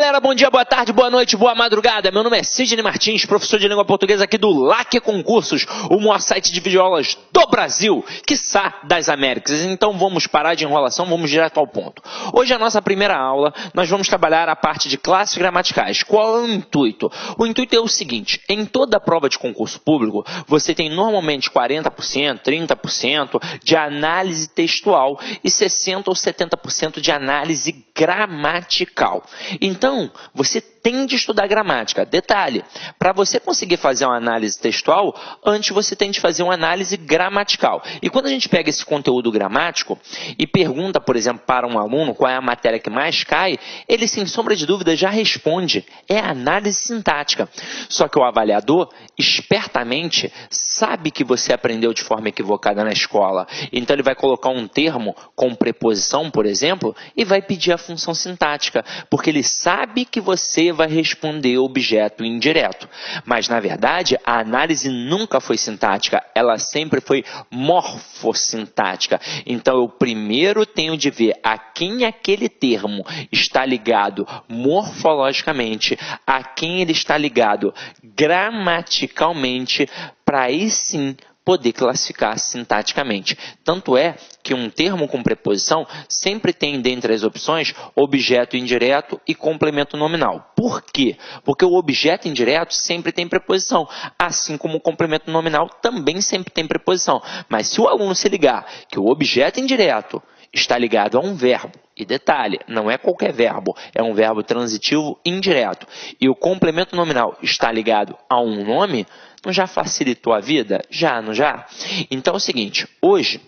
Galera, bom dia, boa tarde, boa noite, boa madrugada. Meu nome é Sidney Martins, professor de língua portuguesa aqui do LAC Concursos, o maior site de videoaulas do Brasil, quiçá das Américas. Então vamos parar de enrolação, vamos direto ao ponto. Hoje, a nossa primeira aula, nós vamos trabalhar a parte de classes gramaticais. Qual é o intuito? O intuito é o seguinte: em toda prova de concurso público, você tem normalmente 40%, 30% de análise textual e 60% ou 70% de análise gramatical. Então, você tem de estudar gramática. Detalhe, para você conseguir fazer uma análise textual, antes você tem de fazer uma análise gramatical. E quando a gente pega esse conteúdo gramático e pergunta, por exemplo, para um aluno qual é a matéria que mais cai, ele, sem sombra de dúvida, já responde: é a análise sintática. Só que o avaliador, espertamente, sabe que você aprendeu de forma equivocada na escola. Então, ele vai colocar um termo com preposição, por exemplo, e vai pedir a função sintática, porque ele sabe que você vai responder objeto indireto. Mas, na verdade, a análise nunca foi sintática, ela sempre foi morfossintática. Então, eu primeiro tenho de ver a quem aquele termo está ligado morfologicamente, a quem ele está ligado gramaticalmente, para aí sim poder classificar sintaticamente. Tanto é que um termo com preposição sempre tem, dentre as opções, objeto indireto e complemento nominal. Por quê? Porque o objeto indireto sempre tem preposição, assim como o complemento nominal também sempre tem preposição. Mas se o aluno se ligar que o objeto indireto está ligado a um verbo, e detalhe, não é qualquer verbo, é um verbo transitivo indireto, e o complemento nominal está ligado a um nome, não já facilitou a vida? Já, não já? Então é o seguinte, hoje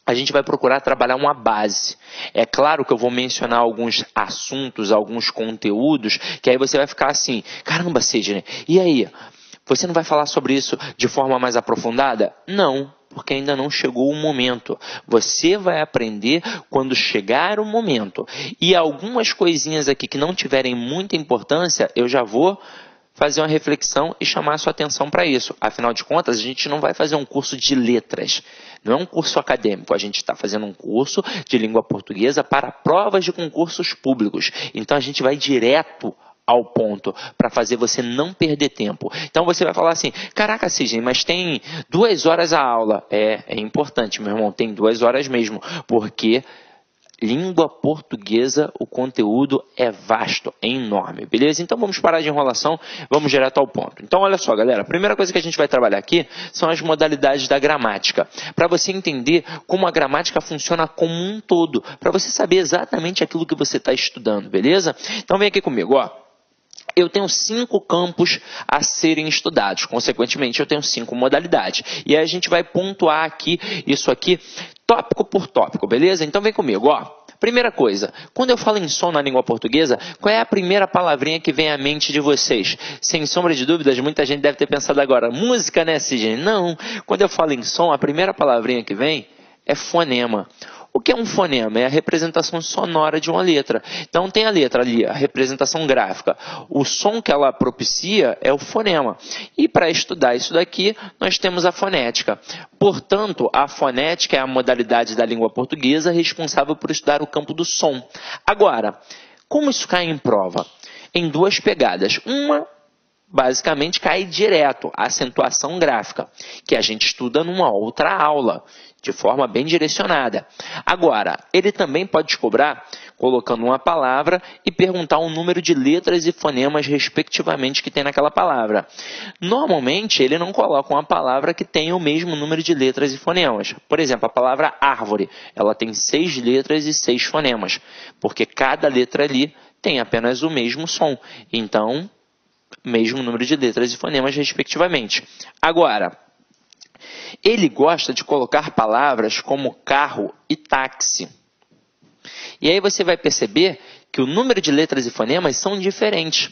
a gente vai procurar trabalhar uma base. É claro que eu vou mencionar alguns assuntos, alguns conteúdos, que aí você vai ficar assim: caramba, Sidney, e aí? Você não vai falar sobre isso de forma mais aprofundada? Não, porque ainda não chegou o momento. Você vai aprender quando chegar o momento. E algumas coisinhas aqui que não tiverem muita importância, eu já vou fazer uma reflexão e chamar a sua atenção para isso. Afinal de contas, a gente não vai fazer um curso de letras. Não é um curso acadêmico. A gente está fazendo um curso de língua portuguesa para provas de concursos públicos. Então, a gente vai direto ao ponto, para fazer você não perder tempo. Então você vai falar assim: caraca, Sidney, mas tem 2 horas a aula. É importante, meu irmão, tem 2 horas mesmo, porque língua portuguesa, o conteúdo é vasto, é enorme, beleza? Então vamos parar de enrolação, vamos direto ao ponto. Então olha só, galera, a primeira coisa que a gente vai trabalhar aqui são as modalidades da gramática, para você entender como a gramática funciona como um todo, para você saber exatamente aquilo que você está estudando, beleza? Então vem aqui comigo, ó. Eu tenho 5 campos a serem estudados, consequentemente eu tenho 5 modalidades. E aí a gente vai pontuar aqui, isso aqui, tópico por tópico, beleza? Então vem comigo, ó. Primeira coisa, quando eu falo em som na língua portuguesa, qual é a primeira palavrinha que vem à mente de vocês? Sem sombra de dúvidas, muita gente deve ter pensado agora: música, né, Sidney? Não, quando eu falo em som, a primeira palavrinha que vem é fonema. O que é um fonema? É a representação sonora de uma letra. Então tem a letra ali, a representação gráfica. O som que ela propicia é o fonema. E para estudar isso daqui, nós temos a fonética. Portanto, a fonética é a modalidade da língua portuguesa responsável por estudar o campo do som. Agora, como isso cai em prova? Em 2 pegadas. Uma, basicamente, cai direto, a acentuação gráfica, que a gente estuda numa outra aula, de forma bem direcionada. Agora, ele também pode te cobrar colocando uma palavra e perguntar o número de letras e fonemas, respectivamente, que tem naquela palavra. Normalmente, ele não coloca uma palavra que tenha o mesmo número de letras e fonemas. Por exemplo, a palavra árvore, ela tem 6 letras e 6 fonemas, porque cada letra ali tem apenas o mesmo som. Então, mesmo número de letras e fonemas, respectivamente. Agora, ele gosta de colocar palavras como carro e táxi. E aí você vai perceber que o número de letras e fonemas são diferentes.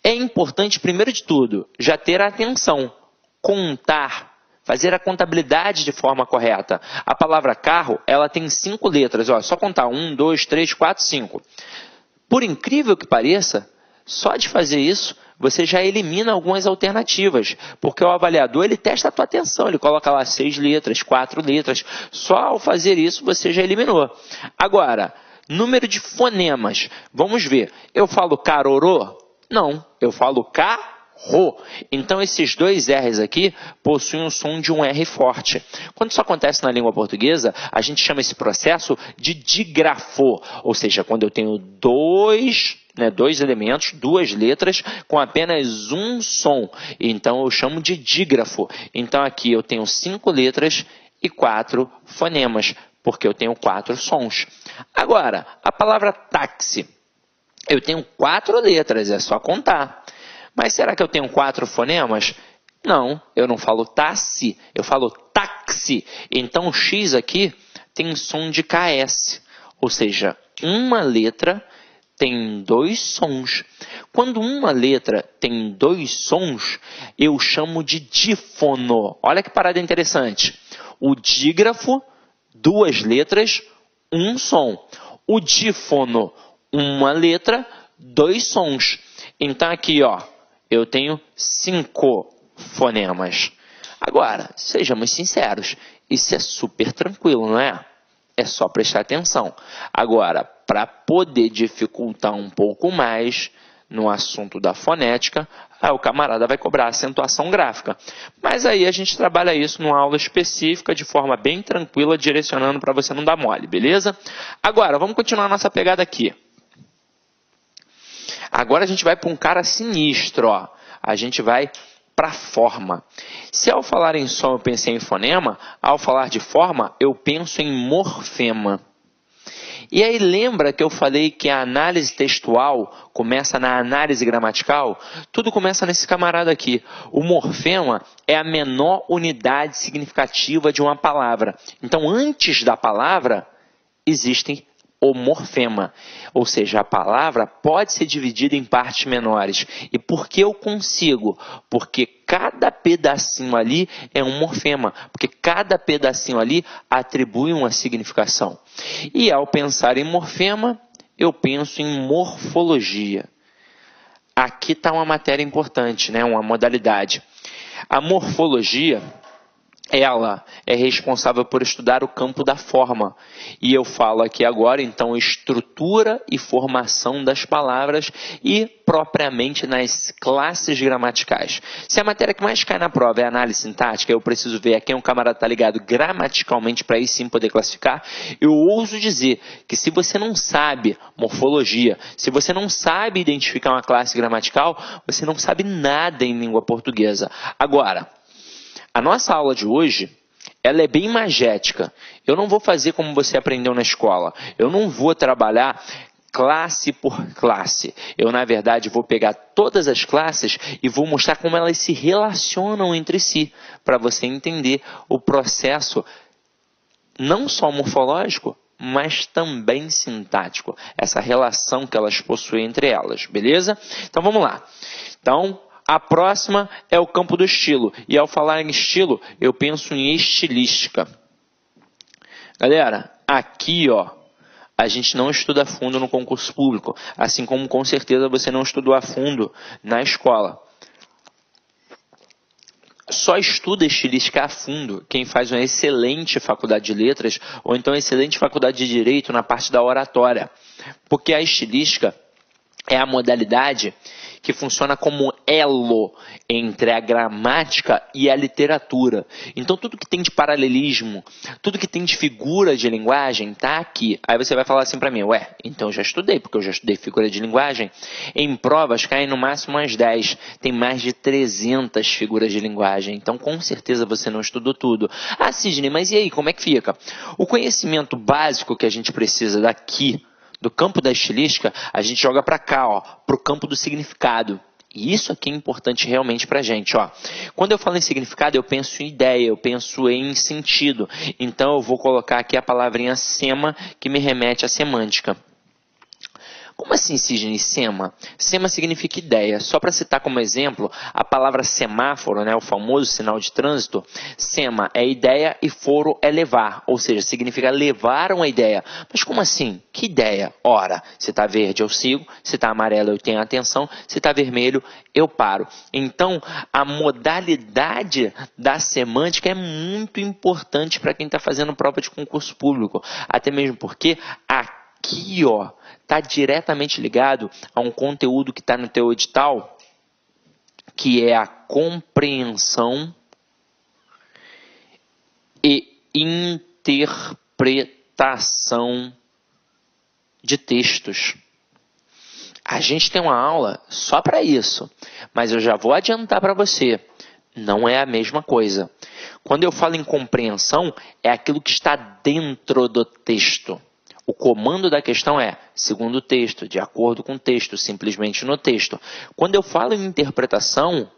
É importante, primeiro de tudo, já ter atenção, contar, fazer a contabilidade de forma correta. A palavra carro, ela tem 5 letras, ó, só contar 1, 2, 3, 4, 5. Por incrível que pareça, só de fazer isso, você já elimina algumas alternativas, porque o avaliador ele testa a tua atenção, ele coloca lá 6 letras, 4 letras, só ao fazer isso você já eliminou. Agora, Número de fonemas. Vamos ver. Eu falo carorô? Não, eu falo carro. Então, esses dois R's aqui possuem o som de um R forte. Quando isso acontece na língua portuguesa, a gente chama esse processo de dígrafo. Ou seja, quando eu tenho dois elementos, duas letras, com apenas um som. Então, eu chamo de dígrafo. Então, aqui eu tenho 5 letras e 4 fonemas, porque eu tenho 4 sons. Agora, a palavra táxi. Eu tenho 4 letras, é só contar. Mas será que eu tenho 4 fonemas? Não, eu não falo táxi, eu falo táxi. Então, o X aqui tem som de KS. Ou seja, uma letra tem 2 sons. Quando uma letra tem 2 sons, eu chamo de dífono. Olha que parada interessante. O dígrafo, 2 letras, 1 som. O dífono, uma letra, 2 sons. Então, aqui, ó, eu tenho 5 fonemas. Agora, sejamos sinceros, isso é super tranquilo, não é? É só prestar atenção. Agora, para poder dificultar um pouco mais no assunto da fonética, o camarada vai cobrar acentuação gráfica. Mas aí a gente trabalha isso numa aula específica, de forma bem tranquila, direcionando para você não dar mole, beleza? Agora, vamos continuar a nossa pegada aqui. Agora a gente vai para um cara sinistro, ó. A gente vai para forma. Se ao falar em som eu pensei em fonema, ao falar de forma eu penso em morfema. E aí lembra que eu falei que a análise textual começa na análise gramatical? Tudo começa nesse camarada aqui. O morfema é a menor unidade significativa de uma palavra. Então, antes da palavra, existem o morfema. Ou seja, a palavra pode ser dividida em partes menores. E por que eu consigo? Porque cada pedacinho ali é um morfema. Porque cada pedacinho ali atribui uma significação. E ao pensar em morfema, eu penso em morfologia. Aqui está uma matéria importante, né? Uma modalidade. A morfologia, ela é responsável por estudar o campo da forma. E eu falo aqui agora, então, estrutura e formação das palavras e propriamente nas classes gramaticais. Se a matéria que mais cai na prova é análise sintática, eu preciso ver a quem o camarada está ligado gramaticalmente para aí sim poder classificar. Eu ouso dizer que se você não sabe morfologia, se você não sabe identificar uma classe gramatical, você não sabe nada em língua portuguesa. Agora, a nossa aula de hoje, ela é bem magética. Eu não vou fazer como você aprendeu na escola. Eu não vou trabalhar classe por classe. Eu, na verdade, vou pegar todas as classes e vou mostrar como elas se relacionam entre si, para você entender o processo não só morfológico, mas também sintático. Essa relação que elas possuem entre elas, beleza? Então, vamos lá. Então, a próxima é o campo do estilo. E ao falar em estilo, eu penso em estilística. Galera, aqui, ó, a gente não estuda a fundo no concurso público. Assim como, com certeza, você não estudou a fundo na escola. Só estuda estilística a fundo quem faz uma excelente faculdade de letras ou então excelente faculdade de direito na parte da oratória. Porque a estilística é a modalidade que funciona como elo entre a gramática e a literatura. Então, tudo que tem de paralelismo, tudo que tem de figura de linguagem, está aqui. Aí você vai falar assim para mim, ué, então eu já estudei, porque eu já estudei figura de linguagem. Em provas caem no máximo umas 10. Tem mais de 300 figuras de linguagem. Então, com certeza você não estudou tudo. Ah, Sidney, mas e aí, como é que fica? O conhecimento básico que a gente precisa daqui, do campo da estilística, a gente joga para cá, ó, para o campo do significado. E isso aqui é importante realmente para a gente. Ó. Quando eu falo em significado, eu penso em ideia, eu penso em sentido. Então, eu vou colocar aqui a palavrinha sema, que me remete à semântica. Como assim, Sidney, sema? Sema significa ideia. Só para citar como exemplo, a palavra semáforo, né, o famoso sinal de trânsito, sema é ideia e foro é levar, ou seja, significa levar uma ideia. Mas como assim? Que ideia? Ora, se está verde eu sigo, se está amarelo eu tenho atenção, se está vermelho eu paro. Então, a modalidade da semântica é muito importante para quem está fazendo prova de concurso público, até mesmo porque aqui aqui, ó, está diretamente ligado a um conteúdo que está no teu edital, que é a compreensão e interpretação de textos. A gente tem uma aula só para isso, mas eu já vou adiantar para você, não é a mesma coisa. Quando eu falo em compreensão, é aquilo que está dentro do texto. O comando da questão é, segundo o texto, de acordo com o texto, simplesmente no texto. Quando eu falo em interpretação,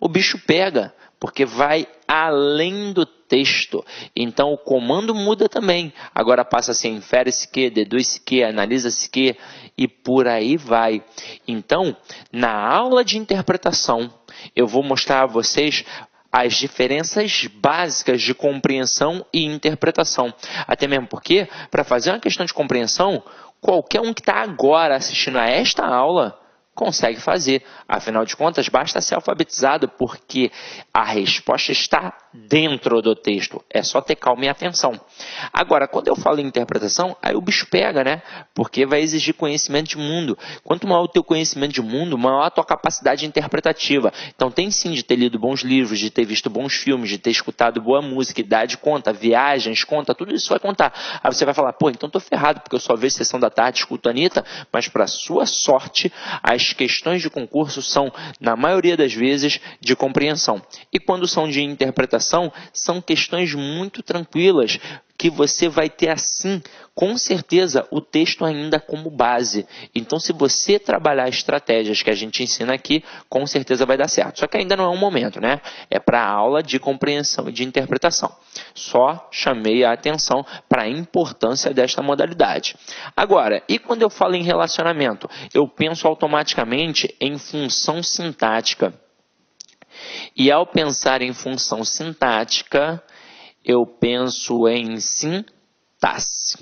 o bicho pega, porque vai além do texto. Então, o comando muda também. Agora passa a ser infere-se que, deduz-se que, analisa-se que, e por aí vai. Então, na aula de interpretação, eu vou mostrar a vocês as diferenças básicas de compreensão e interpretação. Até mesmo porque, para fazer uma questão de compreensão, qualquer um que está agora assistindo a esta aula consegue fazer. Afinal de contas, basta ser alfabetizado, porque a resposta está dentro do texto. É só ter calma e atenção. Agora, quando eu falo em interpretação, aí o bicho pega, né? Porque vai exigir conhecimento de mundo. Quanto maior o teu conhecimento de mundo, maior a tua capacidade interpretativa. Então, tem sim de ter lido bons livros, de ter visto bons filmes, de ter escutado boa música, idade conta, viagens conta, tudo isso vai contar. Aí você vai falar, pô, então tô ferrado, porque eu só vejo Sessão da Tarde, escuto a Anitta, mas para sua sorte, as questões de concurso são, na maioria das vezes, de compreensão. E quando são de interpretação, são questões muito tranquilas, que você vai ter assim, com certeza, o texto ainda como base. Então, se você trabalhar estratégias que a gente ensina aqui, com certeza vai dar certo. Só que ainda não é um momento, né? É para a aula de compreensão e de interpretação. Só chamei a atenção para a importância desta modalidade. Agora, e quando eu falo em relacionamento? Eu penso automaticamente em função sintática. E ao pensar em função sintática, eu penso em sintaxe.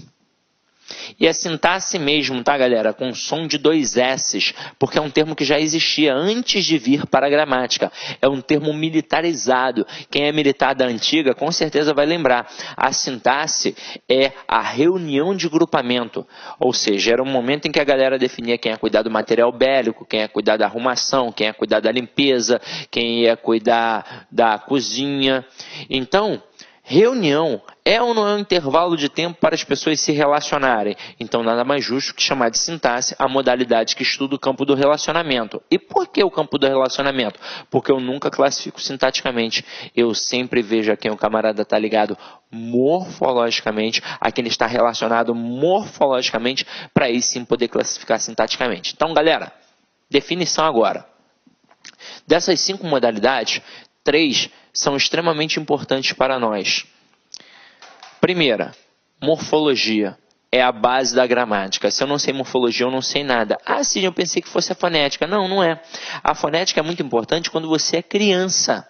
E é sintaxe mesmo, tá, galera? Com som de 2 S's, porque é um termo que já existia antes de vir para a gramática. É um termo militarizado. Quem é militar da antiga, com certeza vai lembrar. A sintaxe é a reunião de grupamento. Ou seja, era um momento em que a galera definia quem ia cuidar do material bélico, quem ia cuidar da arrumação, quem ia cuidar da limpeza, quem ia cuidar da cozinha. Então, reunião é ou não é um intervalo de tempo para as pessoas se relacionarem? Então, nada mais justo que chamar de sintaxe a modalidade que estuda o campo do relacionamento. E por que o campo do relacionamento? Porque eu nunca classifico sintaticamente. Eu sempre vejo a quem o camarada está ligado morfologicamente, a quem ele está relacionado morfologicamente, para aí sim poder classificar sintaticamente. Então, galera, definição agora. Dessas 5 modalidades, 3 são extremamente importantes para nós. Primeira, morfologia. É a base da gramática. Se eu não sei morfologia, eu não sei nada. Ah, sim, eu pensei que fosse a fonética. Não, não é. A fonética é muito importante quando você é criança,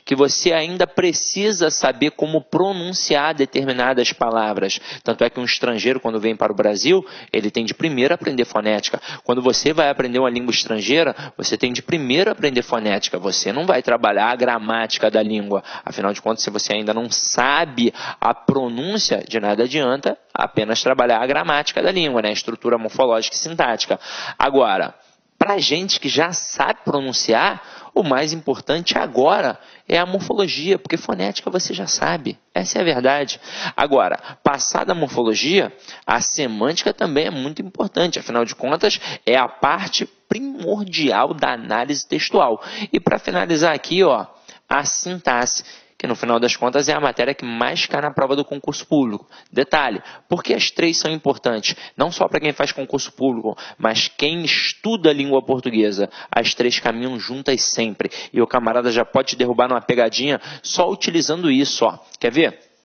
que você ainda precisa saber como pronunciar determinadas palavras. Tanto é que um estrangeiro, quando vem para o Brasil, ele tem de primeiro aprender fonética. Quando você vai aprender uma língua estrangeira, você tem de primeiro aprender fonética. Você não vai trabalhar a gramática da língua. Afinal de contas, se você ainda não sabe a pronúncia, de nada adianta apenas trabalhar a gramática da língua, né? A estrutura morfológica e sintática. Agora, para gente que já sabe pronunciar, o mais importante agora é a morfologia, porque fonética você já sabe. Essa é a verdade. Agora, passada a morfologia, a semântica também é muito importante. Afinal de contas, é a parte primordial da análise textual. E para finalizar aqui, ó, a sintaxe, que no final das contas é a matéria que mais cai na prova do concurso público. Detalhe, porque as 3 são importantes, não só para quem faz concurso público, mas quem estuda a língua portuguesa. As 3 caminham juntas sempre. E o camarada já pode te derrubar numa pegadinha só utilizando isso, ó. Quer ver?